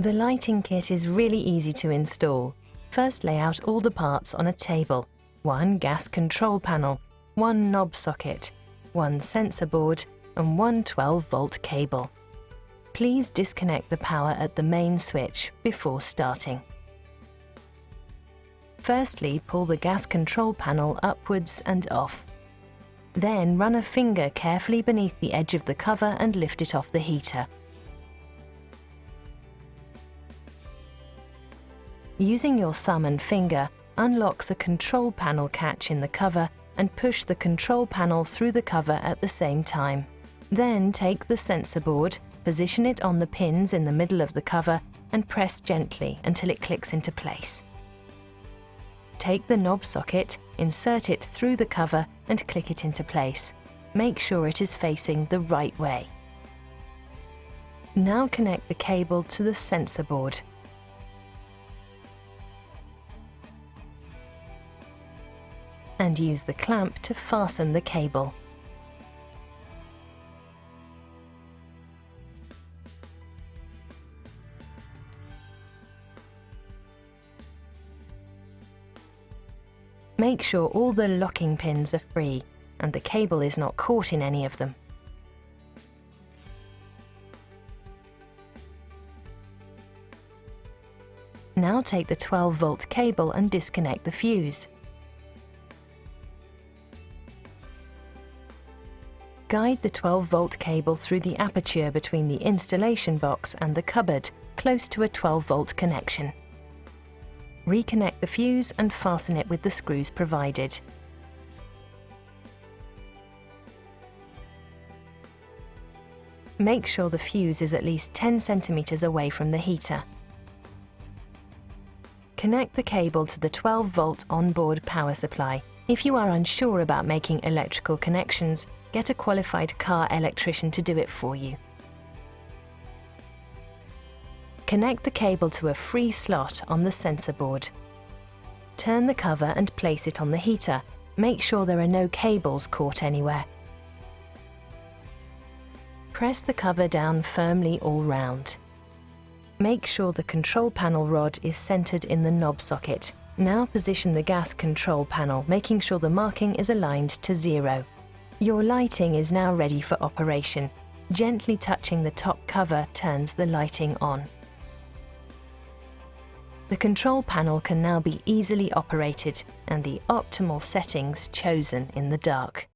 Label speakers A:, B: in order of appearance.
A: The lighting kit is really easy to install. First, lay out all the parts on a table. One gas control panel, one knob socket, one sensor board, and one 12-volt cable. Please disconnect the power at the main switch before starting. Firstly, pull the gas control panel upwards and off. Then run a finger carefully beneath the edge of the cover and lift it off the heater. Using your thumb and finger, unlock the control panel catch in the cover and push the control panel through the cover at the same time. Then take the sensor board, position it on the pins in the middle of the cover and press gently until it clicks into place. Take the knob socket, insert it through the cover and click it into place. Make sure it is facing the right way. Now connect the cable to the sensor board. And use the clamp to fasten the cable. Make sure all the locking pins are free and the cable is not caught in any of them. Now take the 12-volt cable and disconnect the fuse. Guide the 12-volt cable through the aperture between the installation box and the cupboard, close to a 12-volt connection. Reconnect the fuse and fasten it with the screws provided. Make sure the fuse is at least 10 centimeters away from the heater. Connect the cable to the 12-volt onboard power supply. If you are unsure about making electrical connections, get a qualified car electrician to do it for you. Connect the cable to a free slot on the sensor board. Turn the cover and place it on the heater. Make sure there are no cables caught anywhere. Press the cover down firmly all round. Make sure the control panel rod is centered in the knob socket. Now position the gas control panel, making sure the marking is aligned to 0. Your lighting is now ready for operation. Gently touching the top cover turns the lighting on. The control panel can now be easily operated and the optimal settings chosen in the dark.